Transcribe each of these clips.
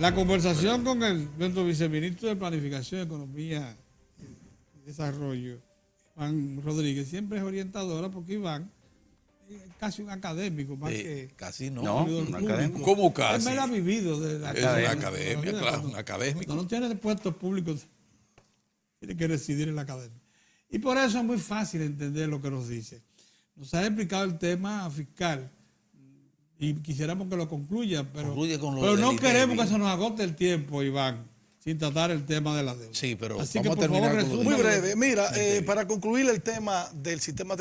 La conversación con nuestro viceministro de Planificación, Economía y Desarrollo, Iván Rodríguez, siempre es orientadora porque Iván es casi un académico, más que casi no. No, un académico. ¿Cómo casi? Él me lo ha vivido de la Es una academia, claro, un académico. Cuando no tiene puestos públicos, tiene que residir en la academia. Y por eso es muy fácil entender lo que nos dice. Nos ha explicado el tema fiscal y quisiéramos que lo concluya, pero no queremos que se nos agote el tiempo, Iván, sin tratar el tema de la deuda. Sí, pero así vamos que, a por terminar favor, con Muy breve. Mira, para concluir el tema del sistema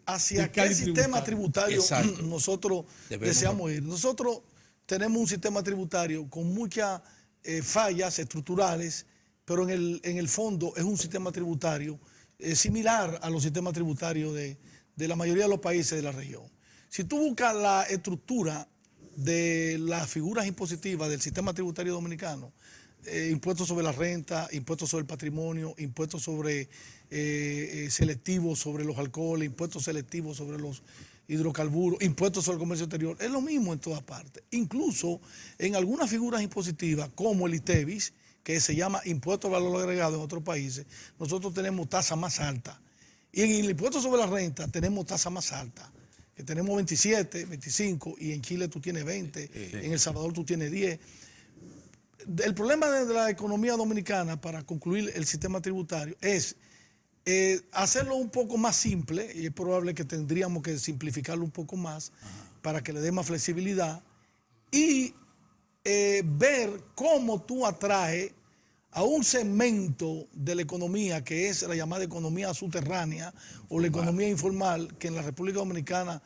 hacia Fiscal qué y sistema tributario Exacto. nosotros deseamos ir. Nosotros tenemos un sistema tributario con muchas fallas estructurales, pero en el fondo es un sistema tributario similar a los sistemas tributarios de la mayoría de los países de la región. Si tú buscas la estructura de las figuras impositivas del sistema tributario dominicano, impuestos sobre la renta, impuestos sobre el patrimonio, impuestos sobre selectivos sobre los alcoholes, impuestos selectivos sobre los hidrocarburos, impuestos sobre el comercio exterior, es lo mismo en todas partes. Incluso en algunas figuras impositivas, como el ITEVIS, que se llama impuesto al valor agregado en otros países, nosotros tenemos tasa más alta. Y en el impuesto sobre la renta tenemos tasa más alta, que tenemos 27, 25, y en Chile tú tienes 20, en El Salvador tú tienes 10. El problema de la economía dominicana, para concluir el sistema tributario, es hacerlo un poco más simple, y es probable que tendríamos que simplificarlo un poco más para que le dé más flexibilidad, y ver cómo tú atraes a un segmento de la economía que es la llamada economía subterránea o la economía informal, que en la República Dominicana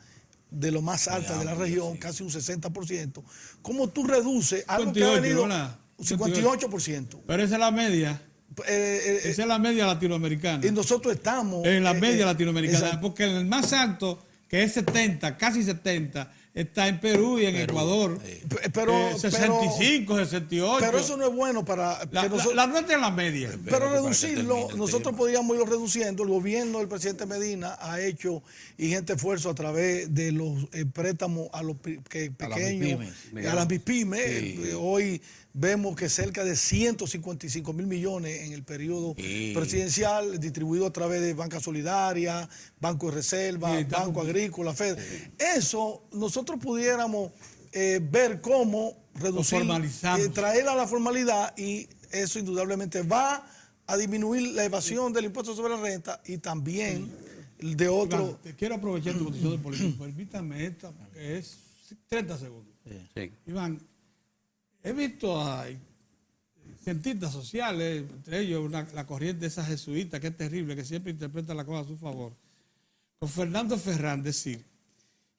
de lo más alta de la región, casi un 60%, cómo tú reduces algo que ha venido un 58%. Pero esa es la media. Esa es la media latinoamericana. Y nosotros estamos en la media latinoamericana, exacto. porque el más alto, que es 70, casi 70, está en Perú y en Ecuador. 65, 68. Pero eso no es bueno para... La nuestra es la media. Pero reducirlo, nosotros podríamos irlo reduciendo. El gobierno del presidente Medina ha hecho ingente esfuerzo a través de los préstamos a los pequeños, a las MIPYMES. Hoy vemos que cerca de 155 mil millones en el periodo presidencial, distribuido a través de Banca Solidaria, Banco de Reserva, Banco Agrícola, FED. Eso nosotros pudiéramos ver cómo reducir, traer a la formalidad, y eso indudablemente va a disminuir la evasión del impuesto sobre la renta y también de otro... Iván, te quiero aprovechar tu condición de político. Permítame esta, porque es 30 segundos. Sí. Iván, he visto a cientistas sociales, entre ellos la corriente esa jesuita, que es terrible, que siempre interpreta la cosa a su favor, con Fernando Ferrán, decir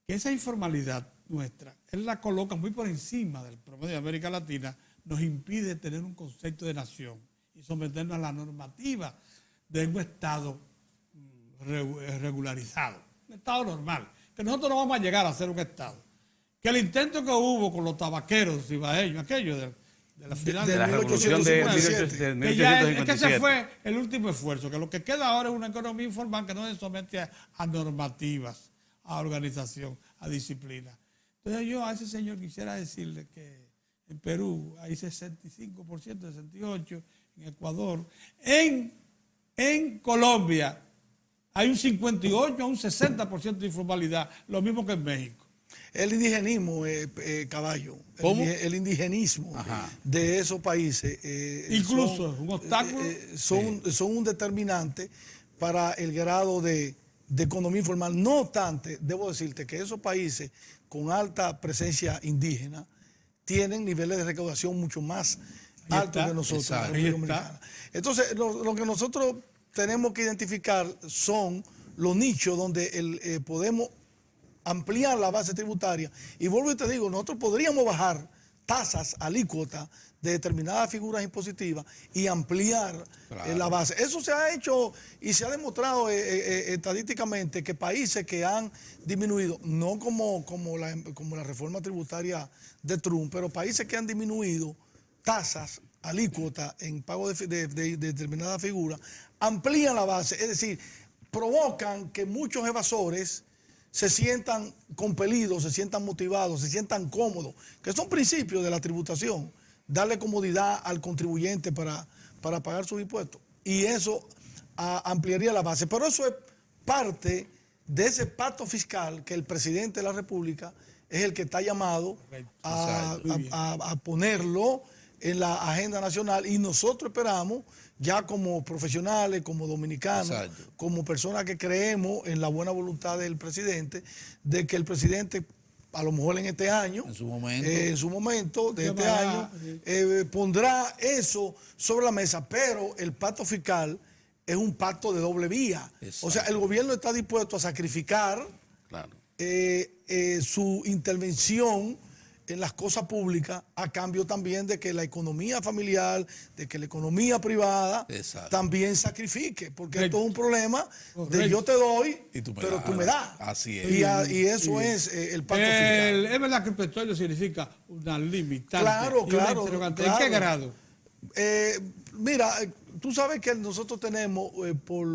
que esa informalidad nuestra, él la coloca muy por encima del promedio de América Latina, nos impide tener un concepto de nación y someternos a la normativa de un Estado regularizado, un Estado normal, que nosotros no vamos a llegar a ser un Estado. Que el intento que hubo con los tabaqueros ibaeños, aquello de la final de la revolución de 1857. Que ya es que ese fue el último esfuerzo, que lo que queda ahora es una economía informal que no se somete a normativas, a organización, a disciplina. Entonces yo a ese señor quisiera decirle que en Perú hay 65%, 68%, en Ecuador, en Colombia hay un 58 a un 60% de informalidad, lo mismo que en México. El indigenismo, Caballo, el indigenismo de esos países incluso un obstáculo, son un determinante para el grado de economía informal. No obstante, debo decirte que esos países con alta presencia indígena tienen niveles de recaudación mucho más altos que nosotros. Entonces, lo que nosotros tenemos que identificar son los nichos donde podemos ampliar la base tributaria. Y vuelvo y te digo, nosotros podríamos bajar tasas alícuotas de determinadas figuras impositivas y ampliar la base. Eso se ha hecho y se ha demostrado estadísticamente que países que han disminuido, no como la reforma tributaria de Trump, pero países que han disminuido tasas alícuotas en pago de determinadas figuras, amplían la base, es decir, provocan que muchos evasores se sientan compelidos, se sientan motivados, se sientan cómodos, que son principios de la tributación, darle comodidad al contribuyente para pagar sus impuestos. Y eso ampliaría la base. Pero eso es parte de ese pacto fiscal que el presidente de la República es el que está llamado a ponerlo en la agenda nacional, y nosotros esperamos, ya como profesionales, como dominicanos, como personas que creemos en la buena voluntad del presidente, de que el presidente, a lo mejor en este año, en su momento de este año, pondrá eso sobre la mesa. Pero el pacto fiscal es un pacto de doble vía. Exacto. O sea, el gobierno está dispuesto a sacrificar su intervención en las cosas públicas, a cambio también de que la economía familiar, de que la economía privada también sacrifique, porque esto es un problema de yo te doy, pero tú me das. Así es. Y eso es el pacto fiscal. Es verdad que el petróleo significa una limitante. Claro. ¿En qué grado? Mira, tú sabes que nosotros tenemos por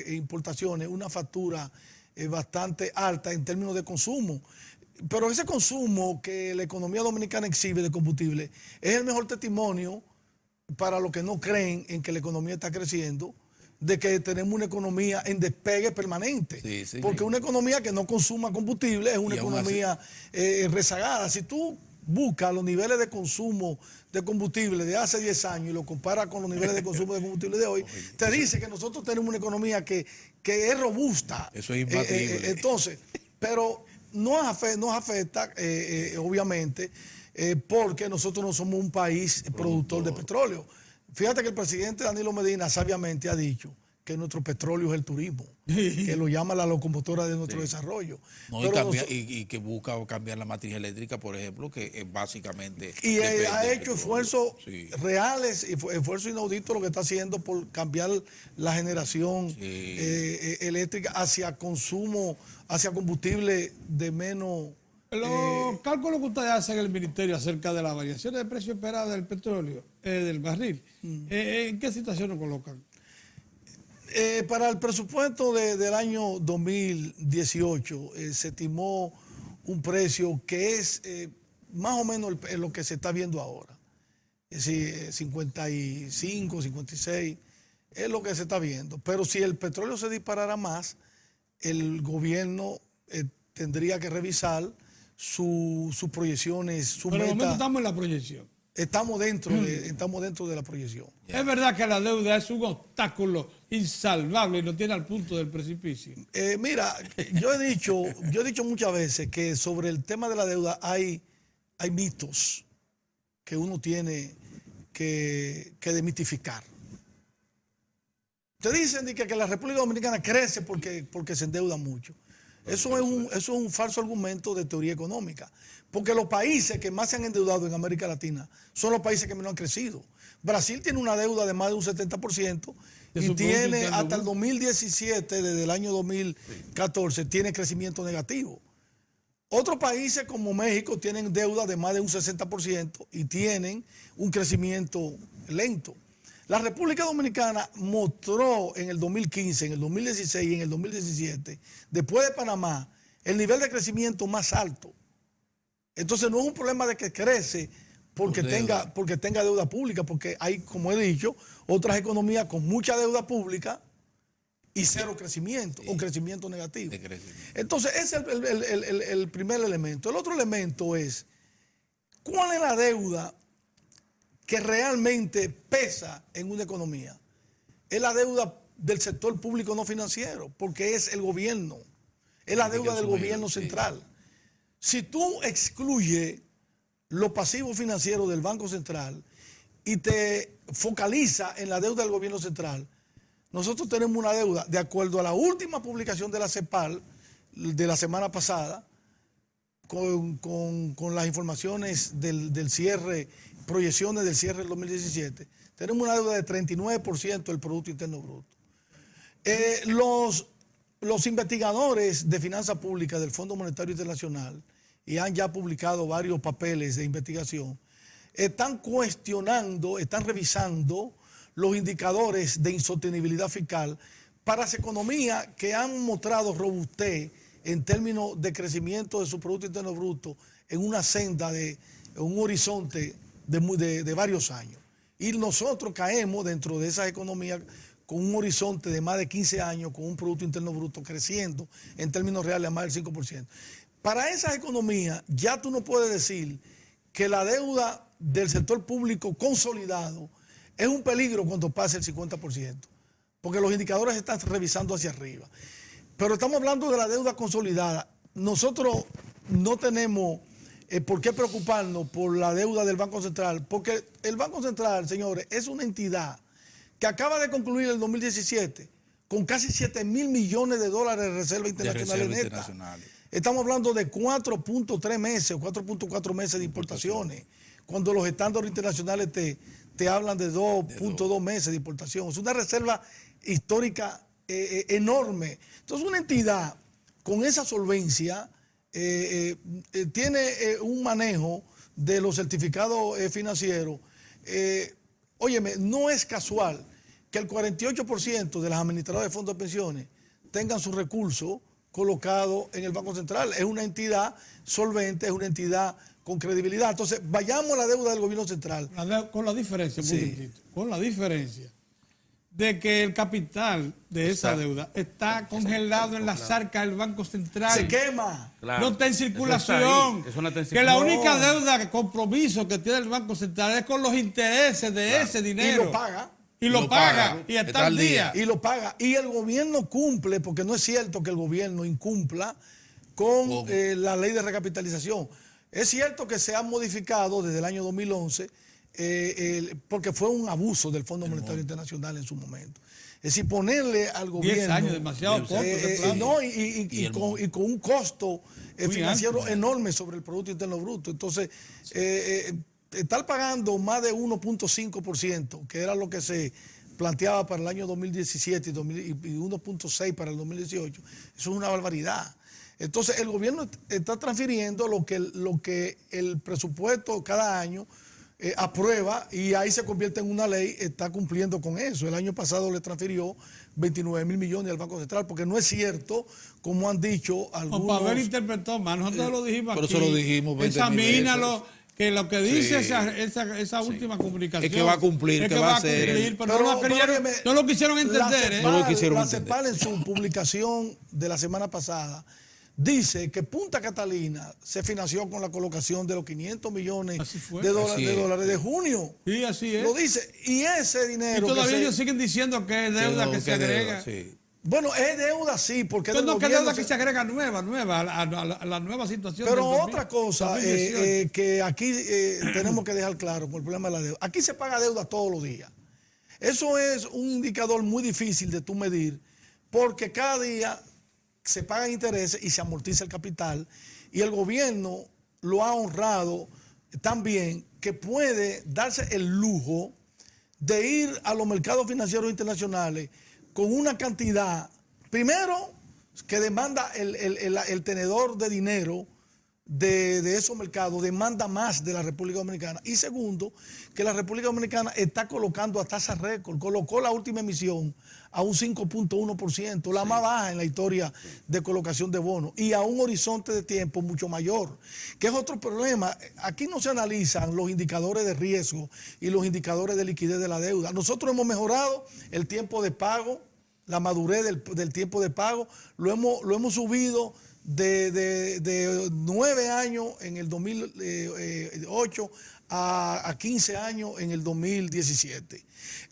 importaciones una factura bastante alta en términos de consumo. Pero ese consumo que la economía dominicana exhibe de combustible es el mejor testimonio para los que no creen en que la economía está creciendo, de que tenemos una economía en despegue permanente. Porque una economía que no consuma combustible es una economía rezagada. Si tú buscas los niveles de consumo de combustible de hace 10 años y lo comparas con los niveles de consumo de combustible de hoy, te dice que nosotros tenemos una economía que es robusta. Eso es imbatible. Entonces, pero nos afecta, obviamente, porque nosotros no somos un país productor de petróleo. Fíjate que el presidente Danilo Medina sabiamente ha dicho que nuestro petróleo es el turismo, que lo llama la locomotora de nuestro desarrollo. Y que busca cambiar la matriz eléctrica, por ejemplo, que es básicamente... Y ha hecho esfuerzos reales, esfuerzos inauditos lo que está haciendo por cambiar la generación eléctrica hacia consumo, hacia combustible de menos... Los cálculos que ustedes hacen en el ministerio acerca de las variaciones de precio esperada del petróleo, del barril, ¿en qué situación lo colocan? Para el presupuesto del año 2018 se estimó un precio que es más o menos lo que se está viendo ahora. Es decir, 55, 56 es lo que se está viendo. Pero si el petróleo se disparara más, el gobierno tendría que revisar sus proyecciones, su meta. Pero momento estamos en la proyección. Estamos dentro de la proyección. Es verdad que la deuda es un obstáculo insalvable y no tiene al punto del precipicio. Mira, yo he dicho muchas veces que sobre el tema de la deuda hay mitos que uno tiene que desmitificar. Te dicen que la República Dominicana crece porque se endeuda mucho. Eso es un falso argumento de teoría económica, porque los países que más se han endeudado en América Latina son los países que menos han crecido. Brasil tiene una deuda de más de un 70% y tiene hasta el 2017, desde el año 2014, tiene crecimiento negativo. Otros países como México tienen deuda de más de un 60% y tienen un crecimiento lento. La República Dominicana mostró en el 2015, en el 2016 y en el 2017, después de Panamá, el nivel de crecimiento más alto. Entonces no es un problema de que crece porque tenga deuda pública, porque hay, como he dicho, otras economías con mucha deuda pública y cero crecimiento, o crecimiento negativo. Entonces ese es el primer elemento. El otro elemento es, ¿cuál es la deuda que realmente pesa en una economía? Es la deuda del sector público no financiero, porque es el gobierno, es la deuda del gobierno central. Si tú excluyes los pasivos financieros del Banco Central y te focaliza en la deuda del gobierno central, nosotros tenemos una deuda, de acuerdo a la última publicación de la CEPAL de la semana pasada, con las informaciones del cierre, proyecciones del cierre del 2017, tenemos una deuda de 39% del Producto Interno Bruto. Los investigadores de finanzas públicas del Fondo Monetario Internacional, y han ya publicado varios papeles de investigación, están cuestionando, están revisando los indicadores de insostenibilidad fiscal para las economías que han mostrado robustez en términos de crecimiento de su Producto Interno Bruto en una senda en un horizonte de varios años. Y nosotros caemos dentro de esas economías con un horizonte de más de 15 años, con un Producto Interno Bruto creciendo en términos reales a más del 5%. Para esas economías ya tú no puedes decir que la deuda del sector público consolidado es un peligro cuando pase el 50%, porque los indicadores están revisando hacia arriba. Pero estamos hablando de la deuda consolidada. Nosotros no tenemos por qué preocuparnos por la deuda del Banco Central, porque el Banco Central, señores, es una entidad que acaba de concluir el 2017 con casi 7,000 millones de dólares de reserva internacional neta. Estamos hablando de 4.3 meses o 4.4 meses de importaciones, cuando los estándares internacionales te hablan de 2.2 meses de importación. Es una reserva histórica enorme. Entonces, una entidad con esa solvencia tiene un manejo de los certificados financieros. Óyeme, no es casual que el 48% de las administradoras de fondos de pensiones tengan sus recursos colocados en el Banco Central. Es una entidad solvente, es una entidad con credibilidad. Entonces, vayamos a la deuda del gobierno central. Con la diferencia, Sí. con la diferencia de que el capital de esa deuda está congelado en las arcas del Banco Central. Se quema. No está en circulación. Eso no está en que la circulación. única deuda, compromiso que tiene el Banco Central es con los intereses de ese dinero. Y lo paga. Y lo paga. Y está al día. Y lo paga. Y el gobierno cumple, porque no es cierto que el gobierno incumpla con la ley de recapitalización. Es cierto que se ha modificado desde el año 2011 porque fue un abuso del Fondo Monetario Internacional en su momento. Es decir, ponerle al gobierno 10 años, demasiado corto. no, y con un costo financiero enorme sobre el Producto Interno Bruto. Entonces, estar pagando más de 1.5%, que era lo que se planteaba para el año 2017 y 1.6 para el 2018, eso es una barbaridad. Entonces, el gobierno está transfiriendo lo que el presupuesto cada año aprueba, y ahí se convierte en una ley, está cumpliendo con eso. El año pasado le transfirió 29,000 millones al Banco Central, porque no es cierto, como han dicho algunos. Pavel interpretó mal, nosotros lo dijimos por aquí. eso lo dijimos 20 Examínalo, que lo que dice esa última comunicación es que va a cumplir, que va a hacer. Pero no lo quisieron entender. No lo quisieron la entender. CEPAL, en su publicación de la semana pasada, dice que Punta Catalina se financió con la colocación de los 500 millones de dólares de junio. Sí, así es. Lo dice. Y ese dinero. Y todavía ellos siguen diciendo que es deuda que se agrega. Sí. Bueno, es deuda, sí, porque No, que es deuda que se agrega nueva, a la nueva situación. Pero del otra cosa 2018. que aquí tenemos que dejar claro con el problema de la deuda. Aquí se paga deuda todos los días. Eso es un indicador muy difícil de tú medir, porque cada día se pagan intereses y se amortiza el capital, y el gobierno lo ha honrado tan bien que puede darse el lujo de ir a los mercados financieros internacionales con una cantidad, primero, que demanda el tenedor de dinero de esos mercados, demanda más de la República Dominicana, y segundo, que la República Dominicana está colocando a tasa récord, colocó la última emisión a un 5.1%, la más baja en la historia de colocación de bonos, y a un horizonte de tiempo mucho mayor, que es otro problema. Aquí no se analizan los indicadores de riesgo y los indicadores de liquidez de la deuda. Nosotros hemos mejorado el tiempo de pago, la madurez del tiempo de pago, lo hemos subido de 9 años en el 2008 a 15 años en el 2017.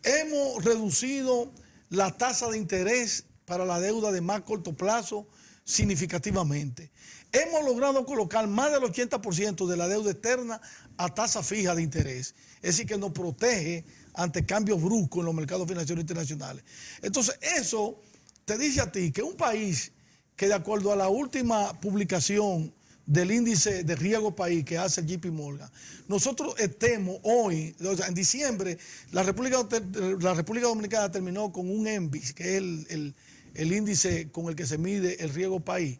Hemos reducido la tasa de interés para la deuda de más corto plazo significativamente. Hemos logrado colocar más del 80% de la deuda externa a tasa fija de interés. Es decir, que nos protege ante cambios bruscos en los mercados financieros internacionales. Entonces, eso te dice a ti que un país que, de acuerdo a la última publicación del índice de riesgo país que hace el JP Morgan, nosotros estemos hoy, o sea, en diciembre, la República Dominicana terminó con un ENVIS, que es el índice con el que se mide el riesgo país.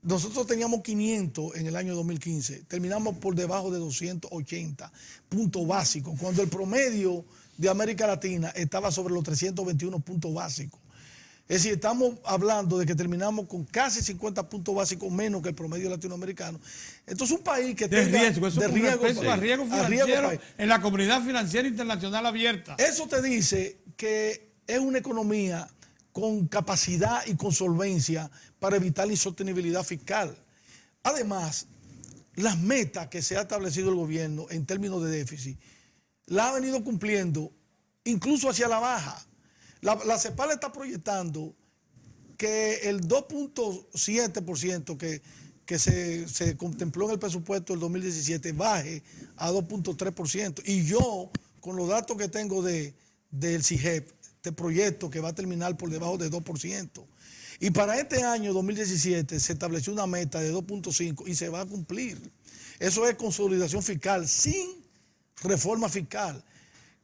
Nosotros teníamos 500 en el año 2015, terminamos por debajo de 280 puntos básicos, cuando el promedio de América Latina estaba sobre los 321 puntos básicos. Es decir, estamos hablando de que terminamos con casi 50 puntos básicos menos que el promedio latinoamericano. Entonces, un país que De tenga riesgo, eso de es un riesgo, respeto a riesgo a riesgo financiero país. en la comunidad financiera internacional abierta. Eso te dice que es una economía con capacidad y con solvencia para evitar la insostenibilidad fiscal. Además, las metas que se ha establecido el gobierno en términos de déficit, la ha venido cumpliendo incluso hacia la baja. La CEPAL está proyectando que el 2.7% que se contempló en el presupuesto del 2017 baje a 2.3%. Y yo, con los datos que tengo del CIGEP, este proyecto que va a terminar por debajo de 2%. Y para este año 2017 se estableció una meta de 2.5 y se va a cumplir. Eso es consolidación fiscal sin reforma fiscal.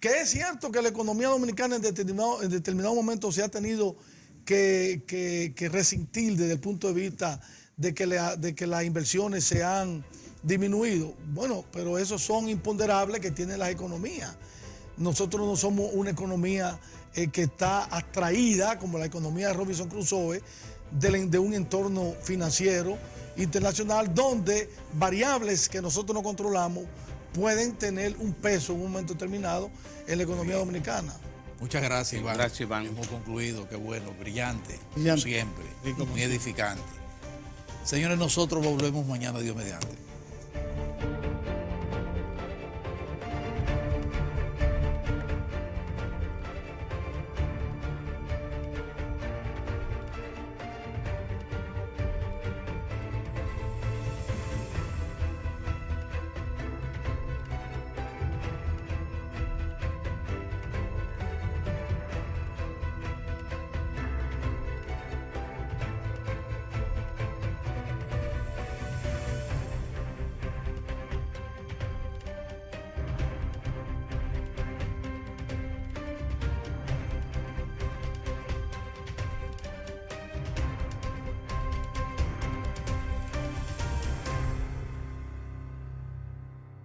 Que es cierto que la economía dominicana en determinado momento se ha tenido que resentir desde el punto de vista de que las inversiones se han disminuido. Bueno, pero esos son imponderables que tienen las economías. Nosotros no somos una economía que está abstraída, como la economía de Robinson Crusoe, de un entorno financiero internacional donde variables que nosotros no controlamos pueden tener un peso en un momento determinado en la economía dominicana. Muchas gracias, Iván. Gracias, Iván. Hemos concluido, qué bueno, brillante, como Brillante. siempre, Sí, como muy edificante. Señores, nosotros volvemos mañana, Dios mediante.